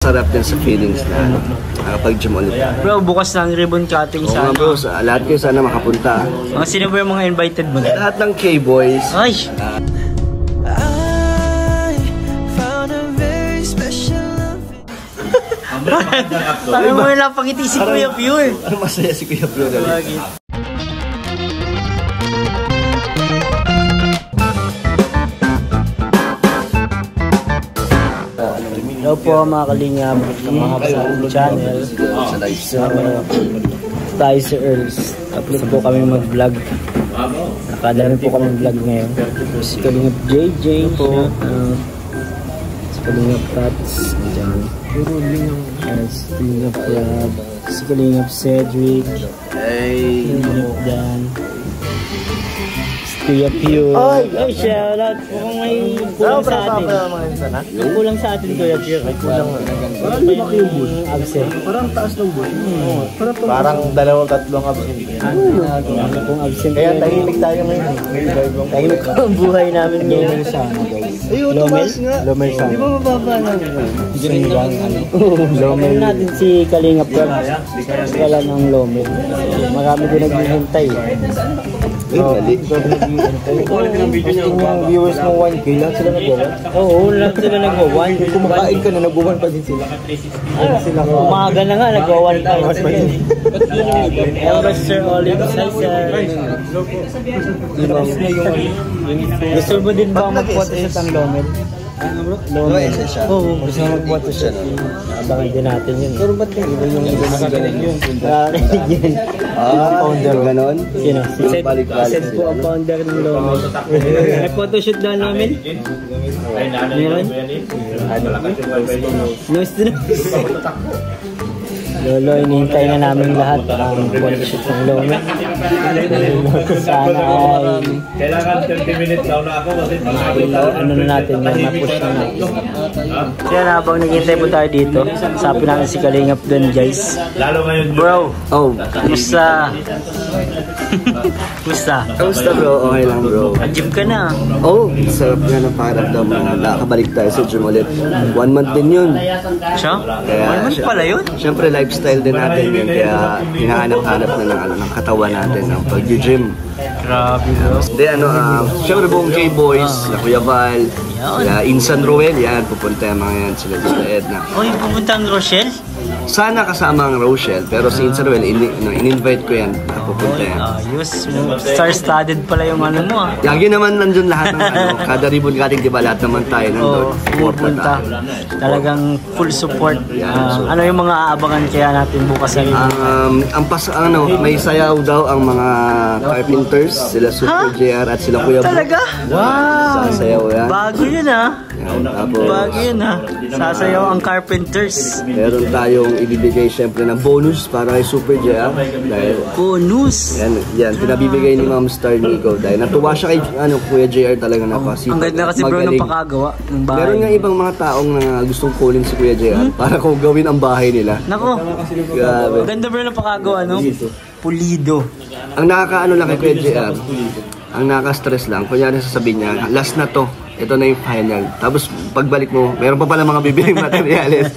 masarap din sa feelings na nakapag-gym ulit. Bro, bukas na ang ribbon cutting sana. Bro, lahat kayo sana makapunta. Mga sino ba yung mga invited mo? Lahat ng K-boys. Ay! Parang mo yung napangiti si Kuya Pure. Parang masaya si Kuya Pure. Hello po mga kalingap, mga sa channel. Tayo si Earls. Upload po kami mag-vlog. Nakadami po kami vlog ngayon. Si Kalingap JJ po. Si Kalingap Tats. Si Kalingap Rob. Si Kalingap Cedric. Kalingap Dan. Kuya Pure. Ay, shoutout. Mukhang may kulang sa atin. May kulang sa atin, Kuya Pure. May kulang. Parang lumaki yung bus. Absent. Parang taas ng bus. Parang 2-3 absent. Kung absent. Kaya tahimik tayo ngayon. Tahimik ko ang buhay namin ngayon. Ayun, tumas nga. Lomel sana. Di ba mababa lang? Lomel natin si Kalingap Rob. Wala ng Lomel. Marami din naghihintay. Quality ng video niya. Yung viewers mo 1K lang sila nag-1. Oo, lang sila nag-1. Kumakain ka na, nag-1 pa din sila. Umaga na nga, nag-1 pa. Hello, Sir Olive. Hi, Sir. Gusto mo din ba mag-photoshoot ang Lomel? Lomel siya. Oo, gusto mo mag-photoshoot. Abangan din natin yun. Pero ba't yung iba yung nakagaling yun? Nakarinig yun. Founder ganon? Sino? Si Sed po ang founder ng Lomel. Nag-photoshoot daw namin? Meron? Gusto na. Lolo, inihintay na namin lahat ang photoshoot ng Lomel. Sana ay kailangan 30 minutes daw na ako kasi ano na natin yan, na-push na natin. Kaya na habang naghihintay po tayo dito, sabi natin si Kalingap dun, guys. lalo ngayon Bro, Oh, kumusta? Kumusta? kamusta bro? Okay lang bro. Gym ka na. Oh, sarap nga ng pakiramdam na nakabalik tayo sa gym ulit. 1 month din yun. Siya? Kaya, Ano pala yun? Siyempre lifestyle din natin yun. Kaya hinahanap-hanap na ng katawan natin ang pag-gym. Grabe bro. Hindi siyempre buong K-Boys, na Kuya Val, sila Insan Roel, yan, pupunta yung mga yan, sila Edna. Oy, pupunta ang Rochelle? Sana kasama ang Rochelle, pero si Insan Roel, in-invite ko yan, na pupunta yan. Ayos, star-studded pala yung ano mo ah. Yagi naman nandun lahat ng kada ribbon cutting, di ba lahat naman tayo nandun. Pupunta. Talagang full support. Ano yung mga aabangan kaya natin bukas sa May sayaw daw ang mga carpenters, sila Super JR at sila Kuya Bro. Talaga? Wow! Sasayaw yan. Bago yun ah. Tapos, Bago yun ah. Sasayaw ang carpenters. meron tayong ibibigay syempre ng bonus para kay Super JR. Dahil, Bonus! yan, pinabibigay ni Ma'am Star Nico. Dahil natuwa siya kay Kuya JR talaga napasipag. Ang ganda kasi bro ng pakagawa ng bahay. Meron nga ibang mga taong na gustong kunin si Kuya JR para kung gawin ang bahay nila. Nako, Grabe. ganda bro ng pakagawa no? Pulido. Ang nakakaano lang kay Kuya JR, ang nakaka-stress lang, kunyari sasabihin niya, last na to, ito na yung final. Tapos pagbalik mo, meron pa pala mga bibiling materials.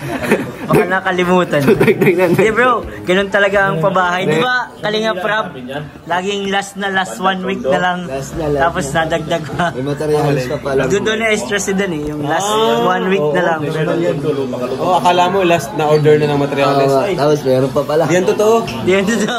Baka nakalimutan. Hindi bro, ganun talaga ang pabahay. Di ba, Kalingap Rob? Laging last 1 week na lang. Tapos nadagdag pa. May materials pa pala. Doon na stress din eh, yung last 1 week na lang. Akala mo last na order na ng materials. Tapos meron pa pala. Yan totoo. Di yan dito.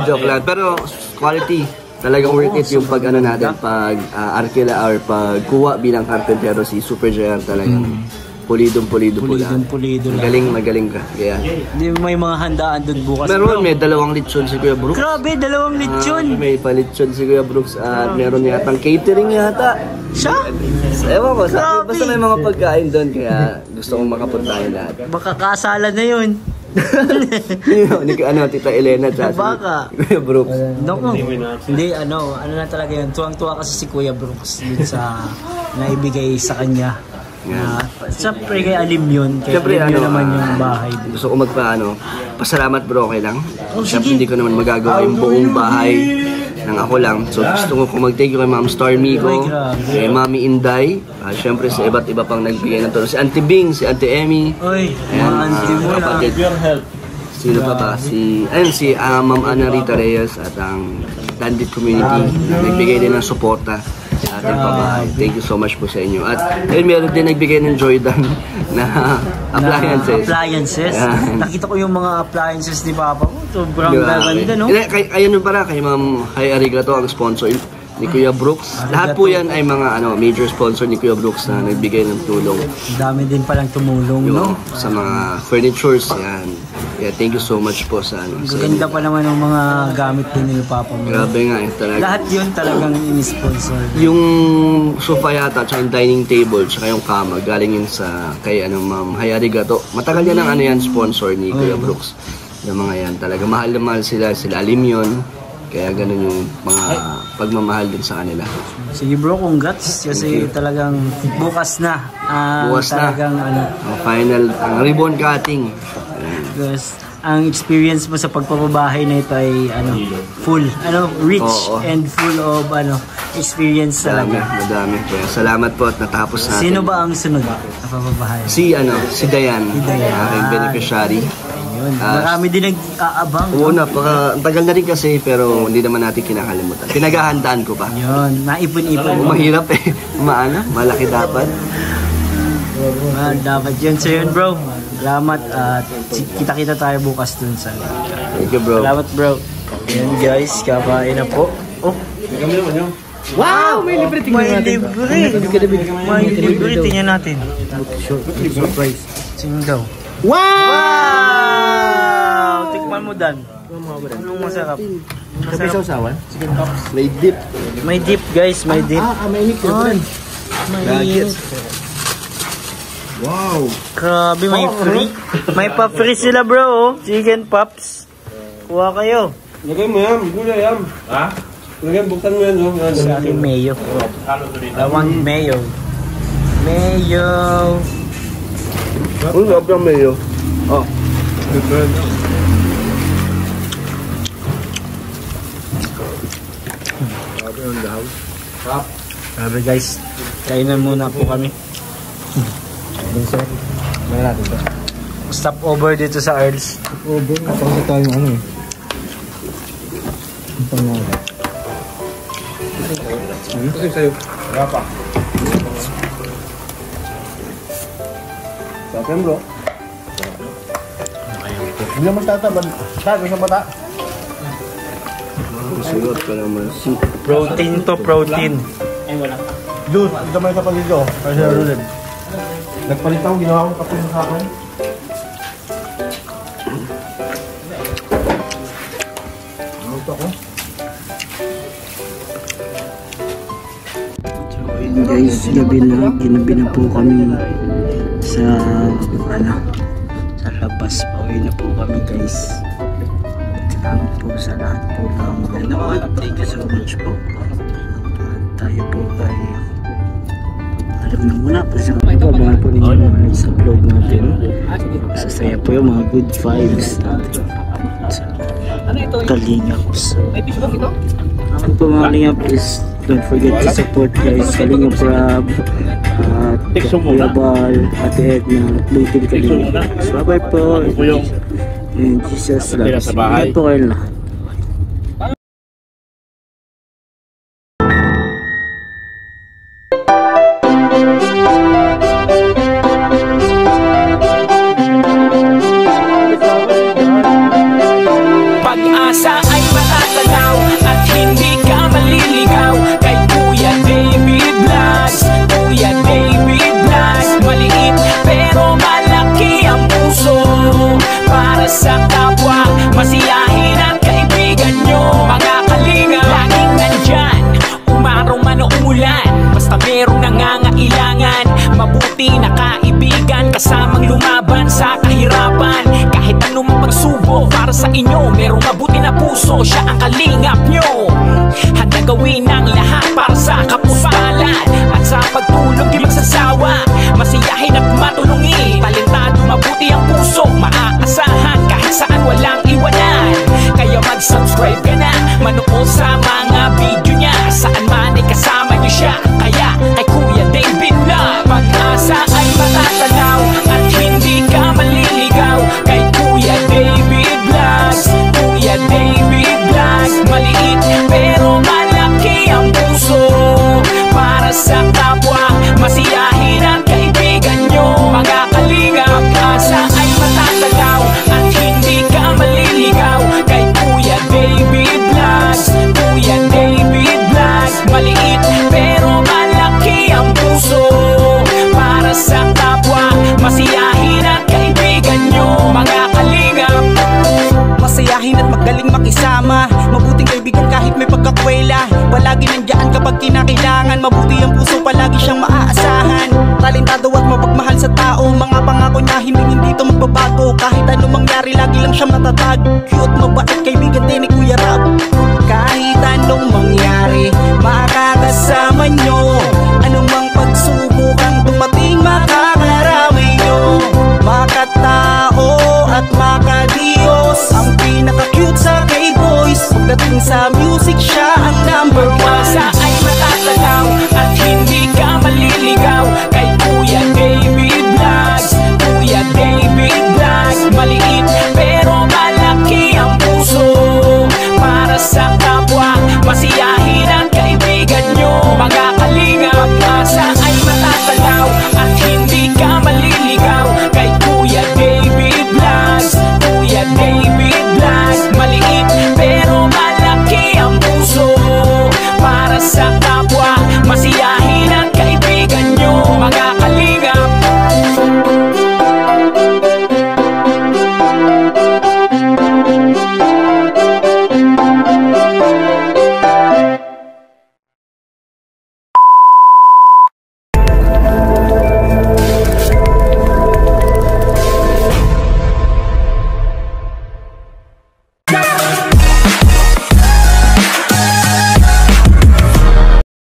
Joke lang. Pero quality. Talagang worth it yung pag ano natin, pag arkila or pag kuha bilang carpentero si Super JR talagang pulido po lahat. Pulido lang. Magaling ka. Kaya. Di may mga handaan doon bukas. Meron, may 2 lechon si Kuya Brooks. Grabe, 2 lechon. May palitsyon si Kuya Brooks at meron yatang catering yata. Siya? Ewan ko, Grabe. basta may mga pagkain doon kaya gusto kong makapuntahin lahat. Baka kasala na yun. Tita Elena at Baka. Kuya Brooks. Naku. Hindi, ano na talaga yun. Tuwang-tuwa kasi si Kuya Brooks dun sa naibigay sa kanya. Siyempre kay Alim yun. Kaya Alim yun naman yung bahay. Gusto ko pasalamat bro, okay lang? Oh, Siyempre sige. hindi ko naman magagawa yung buong bahay. ng ako lang. So gusto ko mag-thank you kay Ma'am Stormy ko, kay Mami Inday, syempre sa iba't iba pang nagbigay ng tulong. Si Auntie Bing, si Auntie Emmy. Oy, Auntie mo na. Sino pa ba? Si Ma'am Ana Rita Reyes at ang Dandit Community nagbigay din ng suporta sa ating pabahay. Thank you so much po sa inyo. At meron din nagbigay ng Jordan na appliances. Nakita ko yung mga appliances ni Papa ko. Sobrang gaganda, no? Kaya nun para kay Ma'am Arigato ang sponsor ni Kuya Brooks. Lahat po yan ay mga major sponsor ni Kuya Brooks na nagbigay ng tulong. Dami din palang tumulong, no? Sa mga furnitures, yan. Yeah, thank you so much po sa Ganda pa naman ng mga gamit din ni Papa mo. Grabe nga talaga. Lahat yun talagang in-sponsor. Yung sofa yata, tsaka yung dining table, tsaka yung kama, galing yun sa kay Ma'am Arigato. Matagal yan ang yan sponsor ni Kuya Brooks. Yung mga yan talaga. Mahal na mahal sila alim yun. Kaya ganun yung mga pagmamahal din sa kanila. Sige bro, congrats kasi talagang bukas na. Bukas talagang, na. Final, ang ribbon cutting. Because ang experience mo sa pagpapabahay na ito ay full, rich and full of experience talaga. Madami. Kaya salamat po at natapos natin. Sino ba ang sunod na papabahay? Si Dayan, aking beneficiary. Marami din nag-aabang. Oo na, tagal na rin kasi pero hindi naman natin kinakalimutan. Pinaghahandaan ko pa. Yun, naipon-ipon. Mahirap malaki dapat. Dapat yun. So yun bro, salamat at kita-kita tayo bukas dun sa Thank you bro. Salamat bro. Yan guys, kapain na po. Wow! May libre, tingnan natin. May libre, tingnan natin. Surprise. Sino daw? Wow! Tikman mo Dan. Anong masarap? Kape sa usawan? Chicken pops. May dip. May dip guys, may dip. May hip yun. May Wow! Grabe, may free. May pa-free sila bro, chicken pops. Kuha kayo. Lagay mo yan, gulay yan. Ha? Lagay, buksan mo yan. Sa akin mayo. I want mayo. Mayo. Ang loob ng mayo. Grabe guys, kainan muna po kami. Stop over dito sa Earls. Over, napakasa tayong Kasi sa'yo. Rapa. Sa akin bro. Hindi naman tataban. Tago sa mata. Sulat ka naman. Protein to protein. Dude, ito may kapatid ko. Kasi Rulen. Nagpalit ako, ginawa kong kapatid sa akin. Ano ako? Guys, ginabi na po kami sa sa labas. Pauwi na po kami guys. Salamat po sa lahat po ng thank you so much po. Tayo po ay alam na muna po sa abangan po ninyo mga next upload natin. Sasaya po yung mga good vibes natin. Kalingaps. Ako po mga Kalingap, please don't forget to support guys. Kalingap Rob at Kuya Bal, Ate Edna, Blue Team Kalingap. Bye bye po. And Jesus loves. Ingat po kayo lahat. Pag-asa ay matatanaw at hindi ka maliligaw kay Kuya David Blas. Kuya David Blas, maliit pero malaki ang puso para sa kapwa, masiyahin at kaibigan nyo. Mga kalinga, laging nandyan, umaraw man o umulan, basta merong nangangailangan. Mabuti na kaibigan, kasamang lumaban sa kahirapan. Kahit anong pagsubok, para sa inyo merong mabuti na puso, siya ang kalingap nyo. Handa gawin ang lahat para sa kapusalan at sa pagtulong di magsasawa. Masiyahin at matulungin, talentado, mabuti ang puso, maaasahan kahit saan walang iwanan. Kaya mag-subscribe ka na, manood sa mga na magbabago. Kahit anong mangyari, lagi lang siyang matatag. Cute, mabait, kaibigan din ni Kuya Rab. Kahit anong mangyari, makakasama nyo. Anumang pagsubok ang dumating,